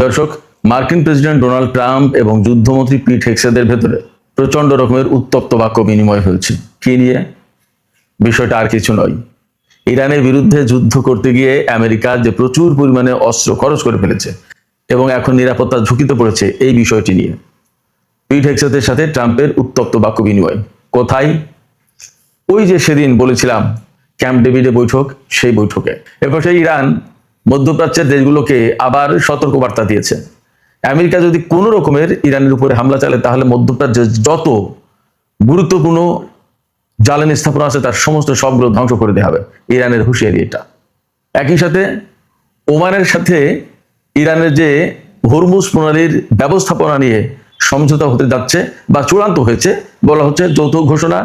দর্শক, মার্কিন president Donald Trump এবং যুদ্ধমন্ত্রী পিট হেগসেথের ভেতরে প্রচন্ড রকমের উত্তপ্ত বাক্য বিনিময় হয়েছে। কি নিয়ে? বিষয়টা আর কিছু নয়, ইরানের বিরুদ্ধে যুদ্ধ করতে গিয়ে আমেরিকা যে প্রচুর পরিমাণে অস্ত্র খরচ করে ফেলেছে এবং এখন নিরাপত্তা ঝুঁকিতে পড়েছে, এই বিষয়টি নিয়ে পিট হেগসেথের সাথে ট্রাম্পের উত্তপ্ত বাক্য বিনিময়। কোথায়? ওই যে সেদিন বলেছিলাম ক্যাম্প ডেভিডে বৈঠক, সেই বৈঠকে। এরপর সেই ইরান মধ্যপ্রাচ্যের দেশগুলোকে আবার সতর্কবার্তা দিয়েছে, আমেরিকা যদি কোনো রকমের ইরানের উপরে হামলা চালায় তাহলে মধ্যপ্রাচ্যের যত গুরুত্বপূর্ণ জ্বালানি স্থাপনা আছে তার সমস্ত সবগুলো ধ্বংস করে দেওয়া হবে। ইরানের হুঁশিয়ারি এটা। একই সাথে ওমানের সাথে ইরানের যে হরমুজ প্রণালীর ব্যবস্থাপনা নিয়ে সমঝোতা হতে যাচ্ছে বা চূড়ান্ত হয়েছে, বলা হচ্ছে যৌথ ঘোষণা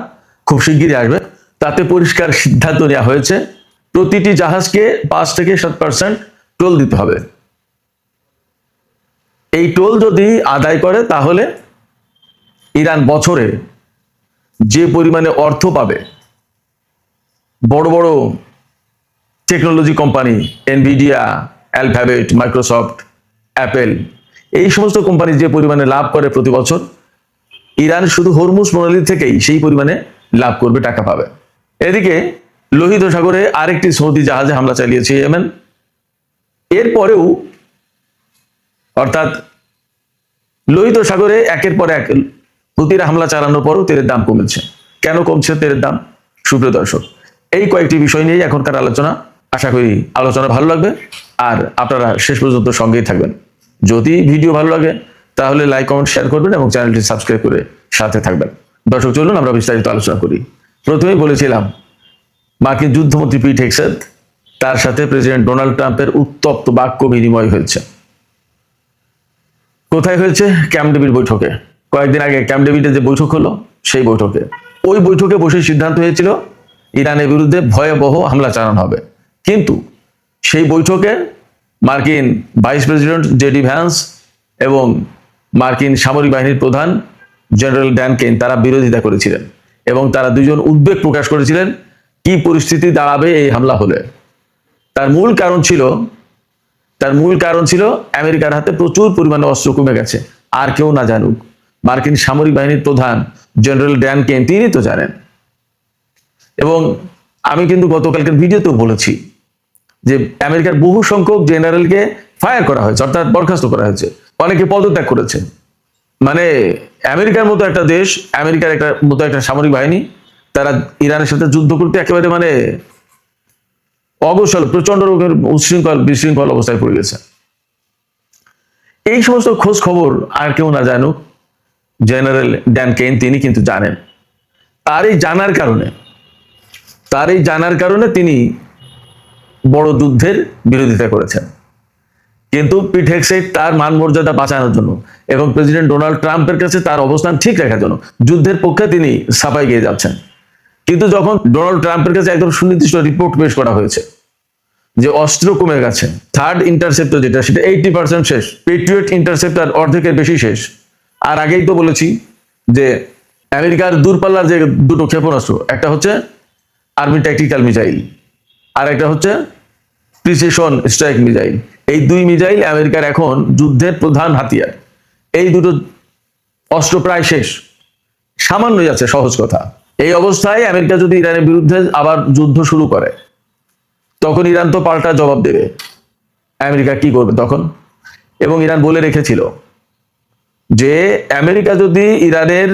খুব শিগগিরই আসবে। তাতে পরিষ্কার সিদ্ধান্ত নেওয়া হয়েছে প্রতিটি জাহাজকে 5 থেকে 7% টোল দিতে হবে। এই টোল যদি আদায় করে তাহলে ইরান বছরে যে পরিমাণে অর্থ পাবে, বড় বড় technology company Nvidia, Alphabet, Microsoft, Apple, এই সমস্ত কোম্পানি যে পরিমাণে লাভ করে প্রতি বছর, ইরান শুধু হরমুজ প্রণালী থেকেই সেই পরিমাণে লাভ করবে, টাকা পাবে। এদিকে লোহিত সাগরে আরেকটি সৌদি জাহাজে হামলা চালিয়েছে ইয়েমেন। এরপরেও অর্থাৎ লোহিত সাগরে একের পর এক হুতিরা হামলা চালানোর পরও তেলের দাম কমেছে। কেন কমছে তেলের দাম? সুপ্রিয় দর্শক, এই কয়েকটি বিষয় নিয়ে এখনকার আলোচনা। আশা করি আলোচনা ভালো লাগবে আর আপনারা শেষ পর্যন্ত সঙ্গেই থাকবেন। যদি ভিডিও ভালো লাগে তাহলে লাইক, কমেন্ট, শেয়ার করবেন এবং চ্যানেলটি সাবস্ক্রাইব করে সাথে থাকবেন। দর্শক, চলুন আমরা বিস্তারিত আলোচনা করি। প্রথমেই বলেছিলাম মার্কিন যুদ্ধমন্ত্রী পিট হেগসেথ, তার সাথে প্রেসিডেন্ট ডোনাল্ড ট্রাম্পের উত্তপ্ত বাক্য বিনিময় হয়েছে। কোথায় হয়েছে? ক্যাম্প ডেভিড বৈঠকে। কয়েকদিন আগে ক্যাম্প ডেভিডে যে বৈঠক হলো, সেই বৈঠকে। ওই বৈঠকে বসে সিদ্ধান্ত হয়েছিল ইরানের বিরুদ্ধে ভয়াবহ হামলা চালানো হবে। কিন্তু সেই বৈঠকে মার্কিন ভাইস প্রেসিডেন্ট জেডি ভ্যান্স এবং মার্কিন সামরিক বাহিনীর প্রধান জেনারেল ড্যান কেন তারা বিরোধিতা করেছিলেন এবং তারা দুজন উদ্বেগ প্রকাশ করেছিলেন কি পরিস্থিতি দাঁড়াবে এই হামলা হলে। তার মূল কারণ ছিল আমেরিকার হাতে প্রচুর পরিমাণে অস্ত্র কমে গেছে। আর কেউ না জানুক, মার্কিন সামরিক বাহিনীর প্রধান জেনারেল ড্যান কেন তিনি তো জানেন। এবং আমি কিন্তু গতকালকের ভিডিওতেও বলেছি যে আমেরিকার বহু সংখ্যক জেনারেলকে ফায়ার করা হয়েছে, অর্থাৎ বরখাস্ত করা হয়েছে, অনেকে পদত্যাগ করেছে। মানে আমেরিকার মতো একটা দেশ, আমেরিকার মতো একটা সামরিক বাহিনী, তারা ইরানের সাথে যুদ্ধ করতে একেবারে মানে অগোছাল, প্রচন্ড রকমের বিশৃঙ্খল অবস্থায় পড়ে গেছে। এই সমস্ত খোঁজ খবর আর কেউ না জানুক, জেনারেল ড্যান কেন তিনি কিন্তু জানেন। তার এই জানার কারণে তিনি বড় যুদ্ধের বিরোধিতা করেছেন। কিন্তু পিট হেগসেথ তার মান মর্যাদা বাঁচানোর জন্য এবং প্রেসিডেন্ট ডোনাল্ড ট্রাম্পের কাছে তার অবস্থান ঠিক রাখার জন্য যুদ্ধের পক্ষে তিনি সাফাই গেয়ে যাচ্ছেন। কিন্তু যখন ডোনাল্ড ট্রাম্পের কাছে একদম সুনির্দিষ্ট রিপোর্ট পেশ করা হয়েছে যে অস্ত্র কমে গেছে, থার্ড ইন্টারসেপ্টর যেটা, সেটা 80% শেষ, পেট্রিয়ট ইন্টারসেপ্টর অর্ধেকের বেশি শেষ। আর আগেই তো বলেছি যে আমেরিকার দূরপাল্লার যে দুটো ক্ষেপণাস্ত্র, একটা হচ্ছে আর্মি ট্যাকটিক্যাল মিসাইল আর একটা হচ্ছে প্রিসিশন স্ট্রাইক মিসাইল। এই দুই মিসাইল আমেরিকার এখন যুদ্ধের প্রধান হাতিয়ার। এই দুটো অস্ত্র প্রায় শেষ, সামান্যই আছে, সহজ কথা। এই অবস্থায় আমেরিকা যদি ইরানের বিরুদ্ধে আবার যুদ্ধ শুরু করে তখন ইরান তো পাল্টা জবাব দেবে। আমেরিকা কি করবে তখন? এবং ইরান বলে রেখেছিল যে আমেরিকা যদি ইরানের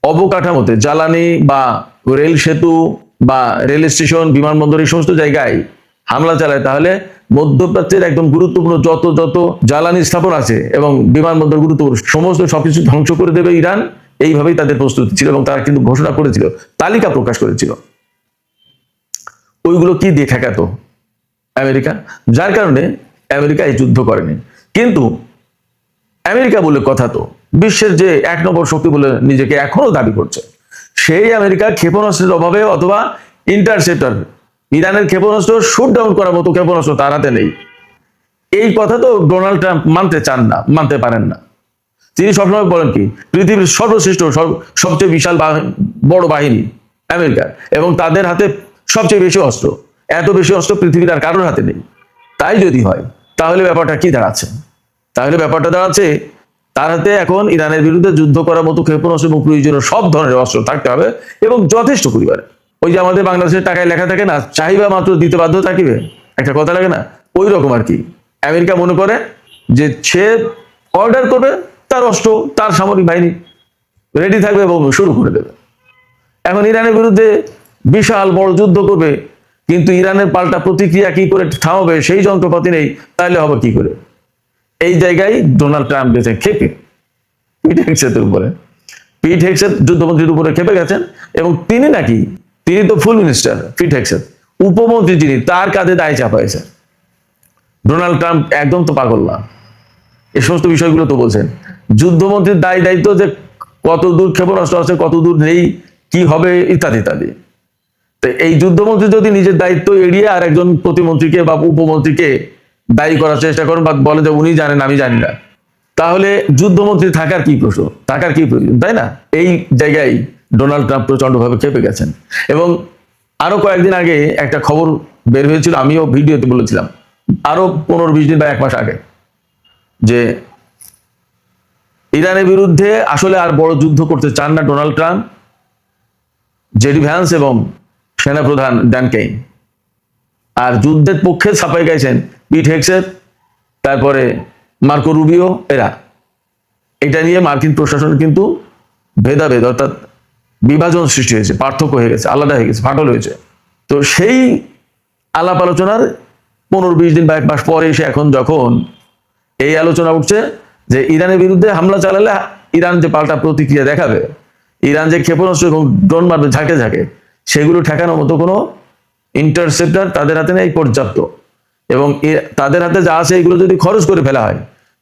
অবকাঠামোতে জ্বালানি বা রেল সেতু বা রেল স্টেশন, বিমানবন্দর, এই সমস্ত জায়গায় হামলা চালায় তাহলে মধ্যপ্রাচ্যের একদম গুরুত্বপূর্ণ যত জ্বালানি স্থাপনা আছে এবং বিমানবন্দর গুরুত্বপূর্ণ সমস্ত সবকিছু ধ্বংস করে দেবে ইরান। এইভাবেই তাদের প্রস্তুতি ছিল এবং তারা কিন্তু ঘোষণা করেছিল, তালিকা প্রকাশ করেছিল। ওইগুলো কি দিয়ে ঠেকাত আমেরিকা, যার কারণে আমেরিকা এই যুদ্ধ করেনি। কিন্তু আমেরিকা বলে কথা তো বিশ্বের যে 1 নম্বর শক্তি বলে নিজেকে এখনো দাবি করছে, সেই আমেরিকা ক্ষেপণাস্ত্রের অভাবে অথবা ইন্টারসেপ্টর, ইরানের ক্ষেপণাস্ত্র শুট ডাউন করার মতো ক্ষেপণাস্ত্র তার হাতে নেই। এই কথা তো ডোনাল্ড ট্রাম্প মানতে চান না, মানতে পারেন না। তিনি সবসময় বলেন কি, পৃথিবীর সর্বশ্রেষ্ঠ সবচেয়ে বিশাল বড় বাহিনী আমেরিকা এবং তাদের হাতে সবচেয়ে বেশি অস্ত্র, এত বেশি অস্ত্র পৃথিবীর আর কারোর হাতে নেই। তাই যদি হয় তাহলে ব্যাপারটা কি দাঁড়াচ্ছে? তাহলে ব্যাপারটা দাঁড়াচ্ছে তার হাতে এখন ইরানের বিরুদ্ধে যুদ্ধ করার মতো ক্ষেপণাস্ত্র এবং প্রয়োজনীয় সব ধরনের অস্ত্র থাকতে হবে এবং যথেষ্ট পরিমাণে। ওই যে আমাদের বাংলাদেশের টাকায় লেখা থাকে না, চাহিদা মাত্র দিতে বাধ্য থাকিবে, একটা কথা লাগে না, ওই রকম আর কি। আমেরিকা মনে করে যে সে অর্ডার করবে, তার অস্ত্র তার সামরিক বাহিনী রেডি থাকবে এবং শুরু করে দেবে। এখন ইরানের বিরুদ্ধে বিশাল বড় যুদ্ধ করবে, কিন্তু ইরানের পাল্টা প্রতিক্রিয়া কি করে থামাবে সেই যন্ত্রপাতি নেই, তাহলে হবে কি করে? এই জায়গায় ডোনাল্ড ট্রাম্প গেছে খেপে পিট হেগসেতের উপরে। পিট হেগসেত যুদ্ধমন্ত্রীর উপরে খেপে গেছেন এবং তিনি তো ফুল মিনিস্টার, পিট হেগসেত উপমন্ত্রী যিনি, তার কাঁধে দায় চাপাইছে। ডোনাল্ড ট্রাম্প একদম তো পাগল না, এই সমস্ত বিষয়গুলো তো বলছেন। যুদ্ধমন্ত্রীর দায়িত্ব যে কত দূর ক্ষেপণাস্ত্র আছে, কত দূর নেই, কি হবে ইত্যাদি ইত্যাদি। তো এই যুদ্ধমন্ত্রী যদি নিজের দায়িত্ব এড়িয়ে আর একজন প্রতিমন্ত্রীকে বা উপমন্ত্রীকে দায়ী করার চেষ্টা করেন বা বলে যে উনি জানেন আমি জানি না, তাহলে যুদ্ধমন্ত্রী থাকার কি প্রয়োজন, তাই না? এই জায়গায় ডোনাল্ড ট্রাম্প প্রচন্ডভাবে খেপে গেছেন। এবং আরো কয়েকদিন আগে একটা খবর বের হয়েছিল, আমিও ভিডিওতে বলেছিলাম, আরো 15-20 দিন বা 1 মাস আগে, যে ইরানের বিরুদ্ধে আসলে আর বড় যুদ্ধ করতে চান না ডোনাল্ড ট্রাম্প, জেডি ভ্যান্স এবং সেনাপ্রধান ড্যান কেইন। আর যুদ্ধের পক্ষে ছাপাই গাইছেন পিট হেগসেত, তারপরে মার্কো রুবিও, এরা। এটা নিয়ে মার্কিন প্রশাসন কিন্তু ভেদাভেদ অর্থাৎ বিভাজন সৃষ্টি হয়েছে, পার্থক্য হয়ে গেছে, আলাদা হয়ে গেছে, ফাটল হয়েছে। তো সেই আলাপ আলোচনার 15-20 দিন বা 1 মাস পরে এসে এখন যখন এই আলোচনা উঠছে যে ইরানের বিরুদ্ধে হামলা চালালে ইরান যে পাল্টা প্রতিক্রিয়া দেখাবে, ইরান যে ক্ষেপণাস্ত্র এবং ড্রোন মারবে ঝাঁকে ঝাঁকে, সেগুলো ঠেকানোর মতো কোনো ইন্টারসেপ্টার তাদের হাতে নেই পর্যাপ্ত। এবং তাদের হাতে যা আছে এগুলো যদি খরচ করে ফেলা হয়,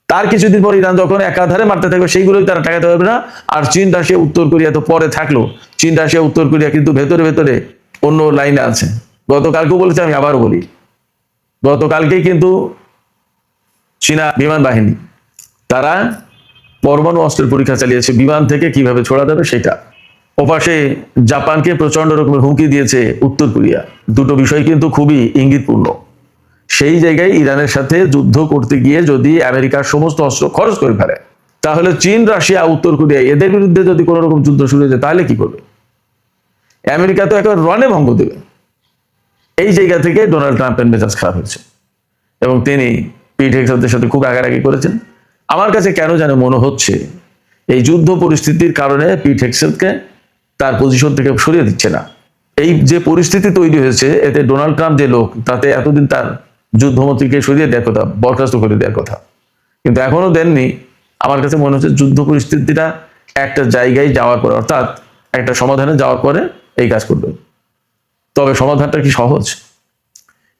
তার কিছুদিন পর ইরান যখন একাধারে মারতে থাকবে, সেইগুলোই তারা ঠেকাতে পারবে না। আর চীন, রাশিয়া, উত্তর কোরিয়া তো পরে থাকলো, চীন, রাশিয়া, উত্তর কোরিয়া কিন্তু ভেতরে ভেতরে অন্য লাইনে আছে। গতকালকেও বলেছি, আমি আবারও বলি, গতকালকেই কিন্তু চীনা বিমান বাহিনী তারা পরমাণু অস্ত্রের পরীক্ষা চালিয়েছে, বিমান থেকে কিভাবে ছোড়া যাবে সেটা। ওপাশে জাপানকে প্রচন্ড রকমের হুমকি দিয়েছে উত্তর কোরিয়া। দুটো বিষয় কিন্তু খুবই ইঙ্গিতপূর্ণ। সেই জায়গায় ইরানের সাথে যুদ্ধ করতে গিয়ে যদি আমেরিকার সমস্ত অস্ত্র খরচ করে ফেলে, তাহলে চীন, রাশিয়া, উত্তর কোরিয়া এদের বিরুদ্ধে যদি কোনো রকম যুদ্ধ শুরু হয়ে যায়, তাহলে কি করবে? আমেরিকা তো একেবারে রণে ভঙ্গ দেবে। এই জায়গা থেকে ডোনাল্ড ট্রাম্পের মেজাজ খারাপ হয়েছে এবং তিনি পিট হেগসেতের সাথে খুব আগারাগি করেছেন। আমার কাছে কেন যেন মনে হচ্ছে এই যুদ্ধ পরিস্থিতির কারণে পিট হেগসেতকে তার পজিশন থেকে সরিয়ে দিচ্ছে না। এই যে পরিস্থিতি তৈরি হয়েছে, এতে ডোনাল্ড ট্রাম্প যে লোক, তাতে এতদিন তার যুদ্ধমন্ত্রীকে সরিয়ে দেওয়ার কথা, বরখাস্ত করে দেওয়ার কথা, কিন্তু এখনো দেননি। আমার কাছে মনে হচ্ছে যুদ্ধ পরিস্থিতিটা একটা জায়গায় যাওয়ার পরে, অর্থাৎ একটা সমাধানে যাওয়ার পরে এই কাজ করবে। তবে সমাধানটা কি সহজ?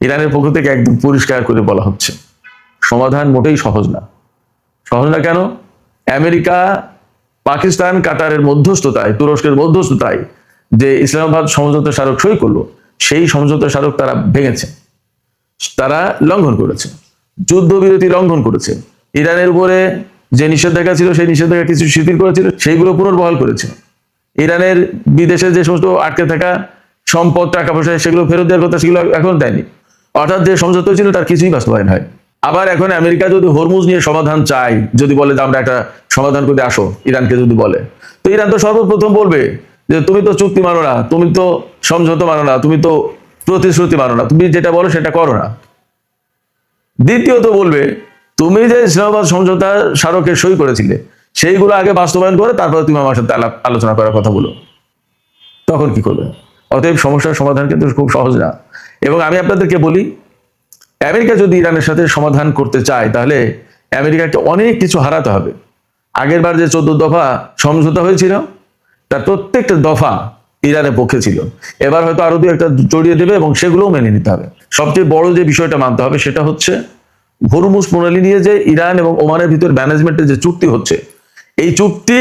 ইরানের পক্ষ থেকে একদম পরিষ্কার করে বলা হচ্ছে সমাধান মোটেই সহজ না। সহজ না কেন? আমেরিকা, পাকিস্তান, কাতারের মধ্যস্থতায়, তুরস্কের মধ্যস্থতায় যে ইসলামাবাদ সমঝোতা স্মারক সই করলো, সেই সমঝোতা স্মারক তারা ভেঙেছে, তারা লঙ্ঘন করেছে, যুদ্ধবিরতি লঙ্ঘন করেছে। ইরানের উপরে যে নিষেধাজ্ঞা ছিল সেই নিষেধাজ্ঞা কিছু শিথিল করেছিল, সেইগুলো পুনর্বহাল করেছে। ইরানের বিদেশে যে সমস্ত আটকে থাকা সম্পদ, টাকা পয়সা, সেগুলো ফেরত দেওয়ার কথা, সেগুলো এখন দেয়নি। অর্থাৎ যে সমঝোতা ছিল তার কিছুই বাস্তবায়ন হয়। আবার এখন আমেরিকা যদি হরমুজ নিয়ে সমাধান চায়, যদি বলে যে আমরা একটা সমাধান করে আসো, ইরানকে যদি বলে, তো ইরান তো সর্বপ্রথম বলবে যে তুমি তো চুক্তি মানো না, তুমি তো সমঝোতা মানো না, তুমি তো প্রতিশ্রুতি মানো না, তুমি যেটা বলো সেটা করো না। দ্বিতীয়ত বলবে তুমি যে ইসলামাবাদ সমঝোতা স্মারকে সই করেছিলে, সেইগুলো আগে বাস্তবায়ন করে তারপরে তুমি আমার সাথে আলোচনা করার কথা বলো। তখন কি করবে? অতএব সমস্যার সমাধান কিন্তু খুব সহজ না। এবং আমি আপনাদেরকে বলি, আমেরিকা যদি ইরানের সাথে সমাধান করতে চায়, তাহলে আমেরিকাকে অনেক কিছু হারাতে হবে। আগের বার যে 14 দফা সমঝোতা হয়েছিল, তার প্রত্যেকটা দফা ইরানের পক্ষে ছিল। এবার হয়তো আরো 2-1টা জড়িয়ে দেবে এবং সেগুলোও মেনে নিতে হবে। সবচেয়ে বড় যে বিষয়টা মানতে হবে সেটা হচ্ছে হরমুজ প্রণালী নিয়ে যে ইরান এবং ওমানের ভিতর ম্যানেজমেন্টের যে চুক্তি হচ্ছে, এই চুক্তি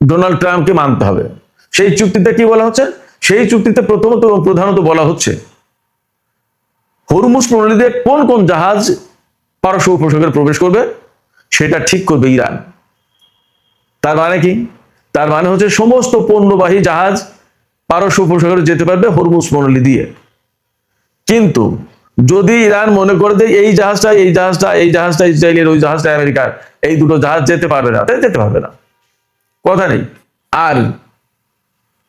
ডোনাল্ড ট্রাম্পকে মানতে হবে। সেই চুক্তিতে কি বলা হচ্ছে? সেই চুক্তিতে প্রথমত এবং প্রধানত বলা হচ্ছে হরমুজ প্রণালীতে কোন কোন জাহাজ পারস্য উপসাগরে প্রবেশ করবে সেটা ঠিক করবে ইরান। তার মানে কি? তার মানে হচ্ছে সমস্ত পণ্যবাহী জাহাজ পারস্য উপসাগরে যেতে পারবে হরমুজ প্রণালী দিয়ে। কিন্তু যদি ইরান মনে করে যে এই জাহাজটা ইসরায়েলের, ওই জাহাজটা আমেরিকার, এই দুটো জাহাজ যেতে পারবে না, তাই যেতে পারবে না, কথা নেই। আর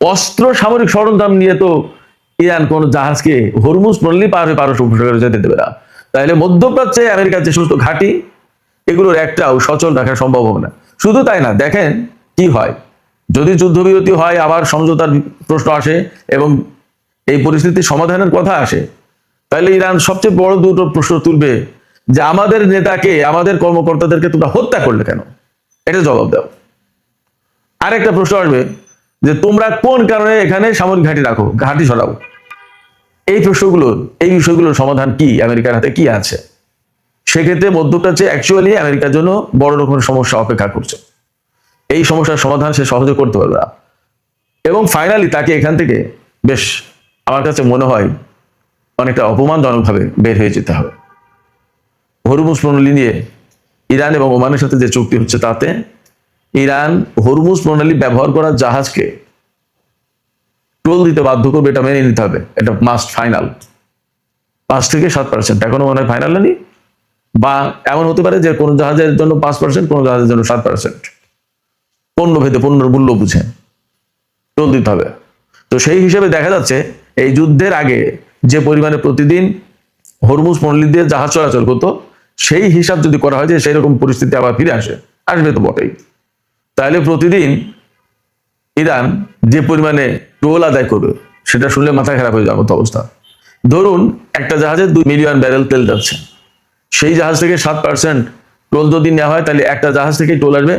অস্ত্র সামরিক সরঞ্জাম নিয়ে তো ইরান কোন জাহাজকে হরমুজ প্রণালী পার হয়ে পারস্য উপসাগরে যেতে দেবে না। তাহলে মধ্যপ্রাচ্যে আমেরিকার যে সমস্ত ঘাঁটি, এগুলোর একটাও সচল রাখা সম্ভব হবে না। শুধু তাই না, দেখেন কি হয় যদি যুদ্ধবিরতি হয়, আবার সমঝোতার প্রশ্ন আসে এবং এই পরিস্থিতি সমাধানের কথা আসে, তাহলে ইরান সবচেয়ে বড় দুটো প্রশ্ন তুলবে যে আমাদের নেতাকে, আমাদের কর্মকর্তাদেরকে তোমরা হত্যা করলে কেন, এটা জবাব দাও। আরেকটা প্রশ্ন আসবে যে তোমরা কোন কারণে এখানে সামরিক ঘাঁটি সরাও। এই বিষয়গুলোর সমাধান কি, আমেরিকার হাতে কি আছে? সেক্ষেত্রে মধ্যপ্রাচ্যে অ্যাকচুয়ালি আমেরিকার জন্য বড় রকমের সমস্যা অপেক্ষা করছে। এই সমস্যার সমাধান সে সহজে করতে পারবে না, এবং ফাইনালি তাকে এখান থেকে বেশ, আমার কাছে মনে হয়, অনেকটা অপমানজনকভাবে বের হয়ে যেতে হবে। হরমুজ প্রণালী নিয়ে ইরান এবং ওমানের সাথে যে চুক্তি হচ্ছে, তাতে ইরান হরমুজ প্রণালী ব্যবহার করা জাহাজকে টোল দিতে বাধ্য করবে, এটা মেনে নিতে হবে, এটা মাস্ট, ফাইনাল। 5 থেকে 7%, এখনো মনে হয় ফাইনাল নেই, বা এমন হতে পারে যে কোন জাহাজের জন্য 5%, কোন জাহাজের জন্য 7%, পণ্য ভেদে, পণ্যের মূল্য বুঝে টোল দিতে হবে। তো সেই হিসেবে দেখা যাচ্ছে এই যুদ্ধের আগে যে পরিমাণে প্রতিদিন হরমুজ প্রণালী দিয়ে জাহাজ চলাচল করতো, সেই হিসাব যদি করা হয় যে সেই রকম পরিস্থিতি আবার ফিরে আসবে তো বটেই, তাহলে প্রতিদিন ইরান যে পরিমাণে টোল আদায় করবে, সেটা শুনলে মাথা খারাপ হয়ে যাওয়ার মতো অবস্থা। ধরুন একটা জাহাজে 2 মিলিয়ন ব্যারেল তেল যাচ্ছে, সেই জাহাজ থেকে 7% টোল যদি নেওয়া হয়, তাহলে একটা জাহাজ থেকে টোল আসবে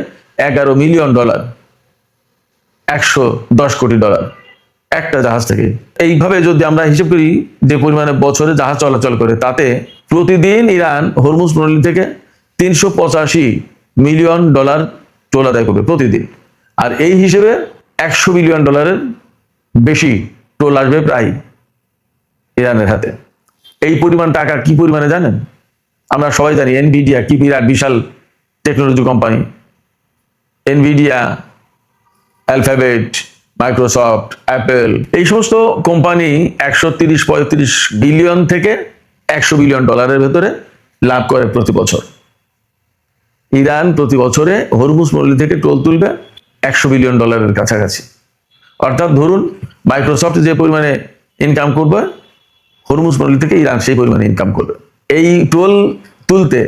$11 মিলিয়ন, $110 কোটি, একটা জাহাজ থেকে। এইভাবে যদি আমরা হিসেব করি যে পরিমাণে বছরে জাহাজ চলাচল করে, তাতে প্রতিদিন ইরান হরমুজ প্রণালী থেকে $385 মিলিয়ন টোল আদায় করবে প্রতিদিন। আর এই হিসেবে $100 বিলিয়ন বেশি টোল আসবে প্রায় ইরানের হাতে। এই পরিমাণ টাকা কি পরিমাণে জানেন? আমরা সবাই জানি এনভিডিয়া কি বিরাট বিশাল technology company. Nvidia, Alphabet, Microsoft, Apple, এই সমস্ত কোম্পানি 130-135 বিলিয়ন থেকে $100 বিলিয়ন ভেতরে লাভ করে প্রতি বছর। ইরান প্রতি বছরে হরমুজ প্রণালী থেকে টোল তুলবে $100 বিলিয়ন কাছাকাছি। অর্থাৎ ধরুন মাইক্রোসফট যে পরিমাণে ইনকাম করবে, হরমুজ প্রণালী থেকে ইরান সেই পরিমাণে ইনকাম করবে। এই টোল তুলতে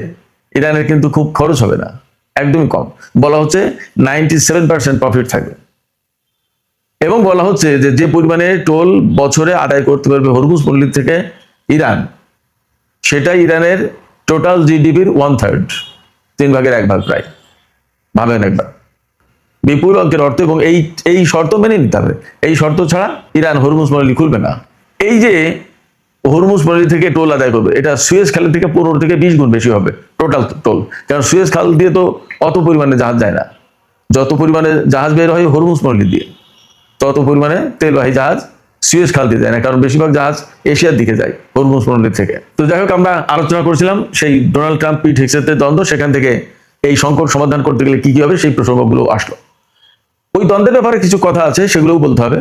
ইরানের কিন্তু খুব খরচ হবে না, একদমই কম। বলা হচ্ছে 97% প্রফিট থাকবে, এবং বলা হচ্ছে যে পরিমাণে টোল বছরে আদায় করতে পারবে হরমুজ প্রণালী থেকে ইরান, সেটা ইরানের টোটাল জিডিপির 1/3, 3 ভাগের 1 ভাগ প্রায়। ভাবেন একবার, বিপুল অঙ্কের অর্থ। এবং এই শর্ত মেনে নিতে হবে, এই শর্ত ছাড়া ইরান হরমুজ প্রণালী খুলবে না। এই যে হরমুজ প্রণালী থেকে টোল আদায় করবে, এটা সুয়েজ খাল থেকে 15 থেকে 20 গুণ বেশি হবে টোটাল টোল। কারণ সুয়েজ খাল দিয়ে তো অত পরিমাণে জাহাজ যায় না, যত পরিমাণে জাহাজ বের হয় হরমুজ প্রণালী দিয়ে, তত পরিমাণে তেলবাহী জাহাজ সুয়েজ খাল দিয়ে যায় না, কারণ বেশিরভাগ জাহাজ এশিয়ার দিকে যায় হরমুজ প্রণালী থেকে। তো যাই হোক, আমরা আলোচনা করেছিলাম সেই ডোনাল্ড ট্রাম্প পিট হেগসেতের দ্বন্দ্ব, সেখান থেকে এই সংকট সমাধান করতে গেলে কি হবে সেই প্রসঙ্গগুলো আসলো। ওই দ্বন্দ্বের ব্যাপারে কিছু কথা আছে, সেগুলোও বলতে হবে।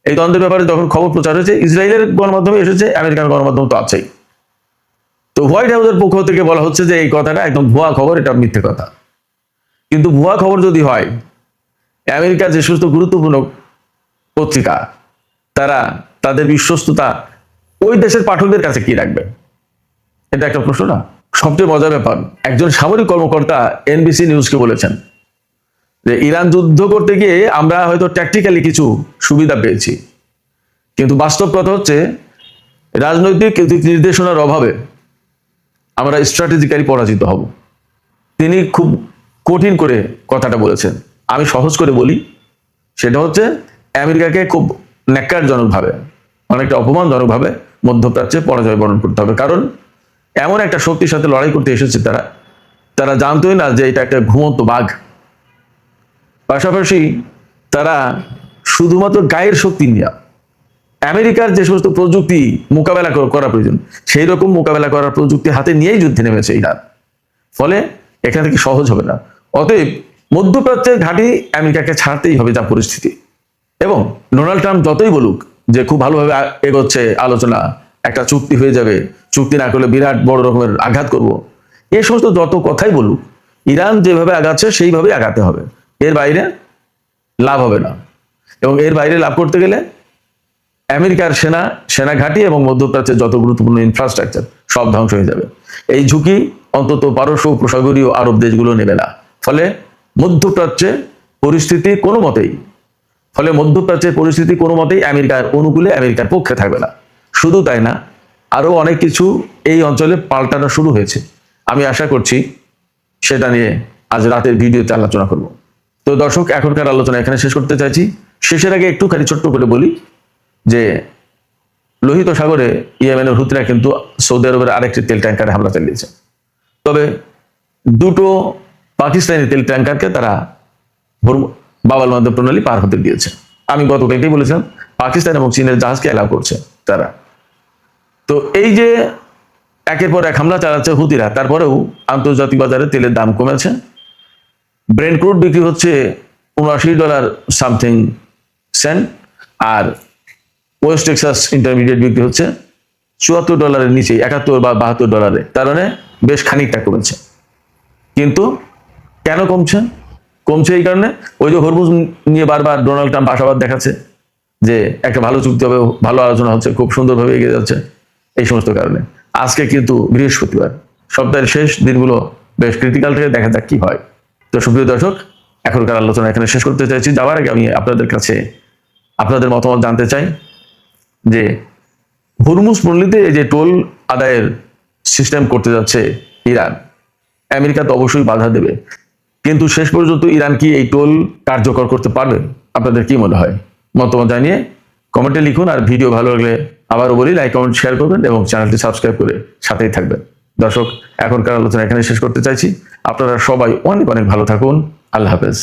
এই দ্বন্দ্বের ব্যাপারে যখন খবর প্রচার হয়েছে, ইসরায়েলের গণমাধ্যমে এসেছে, আমেরিকান গণমাধ্যম তো আছেই। তো হোয়াইট হাউসের পক্ষ থেকে বলা হচ্ছে যে এই কথাটা একদম ভুয়া খবর, এটা মিথ্যে কথা। কিন্তু ভুয়া খবর যদি হয়, আমেরিকার যে সমস্ত গুরুত্বপূর্ণ পত্রিকা, তারা তাদের বিশ্বস্ততা ওই দেশের পাঠকদের কাছে কি রাখবে? এটা একটা প্রশ্ন না? সবচেয়ে মজার ব্যাপার, একজন সামরিক কর্মকর্তা এনবিসি নিউজকে বলেছেন যে ইরান যুদ্ধ করতে গিয়ে আমরা হয়তো ট্যাকটিক্যালি কিছু সুবিধা পেয়েছি, কিন্তু বাস্তব কথা হচ্ছে রাজনৈতিক নির্দেশনার অভাবে আমরা স্ট্র্যাটেজিক্যালি পরাজিত হব। তিনি খুব কঠিন করে কথাটা বলেছেন। আমি সহজ করে বলি, সেটা হচ্ছে আমেরিকাকে খুব ন্যাক্কারজনকভাবে, অনেকটা অপমানজনকভাবে মধ্যপ্রাচ্যে পরাজয় বরণ করতে হবে। কারণ এমন একটা শক্তির সাথে লড়াই করতে এসেছে তারা জানতোই না যে এটা একটা ঘুমন্ত বাঘ। পাশাপাশি তারা শুধুমাত্র গায়ের শক্তি নিয়ে আমেরিকার যে সমস্ত প্রযুক্তি মোকাবেলা করা প্রয়োজন, সেই রকম মোকাবেলা করার প্রযুক্তি হাতে নিয়েই যুদ্ধে নেমেছে ইরান। ফলে এখান থেকে সহজ হবে না। অতএব মধ্যপ্রাচ্যের ঘাঁটি আমেরিকাকে ছাড়তেই হবে, যা পরিস্থিতি। এবং ডোনাল্ড ট্রাম্প যতই বলুক যে খুব ভালোভাবে এগোচ্ছে আলোচনা, একটা চুক্তি হয়ে যাবে, চুক্তি না করলে বিরাট বড় রকমের আঘাত করব, এই সমস্ত যত কথাই বলুক, ইরান যেভাবে আগাচ্ছে সেইভাবেই আগাতে হবে, এর বাইরে লাভ হবে না। এবং এর বাইরে লাভ করতে গেলে আমেরিকার সেনা ঘাঁটি এবং মধ্যপ্রাচ্যের যত গুরুত্বপূর্ণ ইনফ্রাস্ট্রাকচার সব ধ্বংস হয়ে যাবে। এই ঝুঁকি অন্তত পারস্য উপসাগরীয় আরব দেশগুলো নেবে না। ফলে মধ্যপ্রাচ্যের পরিস্থিতি কোনো মতেই আমেরিকার অনুকূলে, আমেরিকার পক্ষে থাকবে না। শুধু তাই না, আরো অনেক কিছু এই অঞ্চলে পাল্টানো শুরু হয়েছে। আমি আশা করছি সেটা নিয়ে আজ রাতের ভিডিওতে আলোচনা করব। তো দর্শক, এখনকার আলোচনা এখানে শেষ করতে চাইছি। শেষের আগে একটুখানি ছোট্ট করে বলি যে লোহিত সাগরে ইয়েমেনের হুতিরা কিন্তু সৌদি আরবের আরেকটি তেল ট্যাঙ্কারে হামলা চালিয়েছে। তবে দুটো পাকিস্তানি তেল ট্যাঙ্কারকে তারা বাব আল মান্দব প্রণালী পার হতে দিয়েছে। আমি গতকালকেই বলেছিলাম পাকিস্তান এবং চীনের জাহাজকে অ্যালাউ করছে তারা। তো এই যে একের পর এক হামলা চালাচ্ছে হুতিরা, তারপরেও আন্তর্জাতিক বাজারে তেলের দাম কমেছে। ব্রেন্ট ক্রুড বিক্রি হচ্ছে $79 সামথিং সেন্ট, আর ওয়েস্ট টেক্সাস ইন্টারমিডিয়েট বিক্রি হচ্ছে $74 নিচে, $71 বা $72। তার মানে বেশ খানিকটা কমেছে। কিন্তু কেন কমছে এই কারণে ওই যে হরমুজ নিয়ে বারবার ডোনাল্ড ট্রাম্প আশাবাদ দেখাচ্ছে যে একটা ভালো চুক্তি হবে, ভালো আলোচনা হচ্ছে, খুব সুন্দরভাবে এগিয়ে যাচ্ছে। এই সমস্ত কারণে আজকে কিন্তু বৃহস্পতিবার, সপ্তাহের শেষ দিনগুলো বেশ ক্রিটিক্যাল থেকে, দেখা যাক কি হয়। তো সুপ্রিয় দর্শক, এখনকার আলোচনা এখানে শেষ করতে চাইছি। যাওয়ার আগে আমি আপনাদের কাছে আপনাদের মতামত জানতে চাই যে হরমুজ পল্লীতে এই যে টোল আদায়ের সিস্টেম করতে যাচ্ছে ইরান, আমেরিকা তো অবশ্যই বাধা দেবে, কিন্তু শেষ পর্যন্ত ইরান কি এই টোল কার্যকর করতে পারবে? আপনাদের কি মনে হয়? মতামত জানিয়ে কমেন্টে লিখুন। আর ভিডিও ভালো লাগলে আবারও বলি, লাইক, কমেন্ট, শেয়ার করবেন এবং চ্যানেলটি সাবস্ক্রাইব করে সাথেই থাকবেন। দর্শক, এখনকার আলোচনা এখানে শেষ করতে চাইছি। আপনারা সবাই অনেক অনেক ভালো থাকুন। আল্লাহ হাফেজ।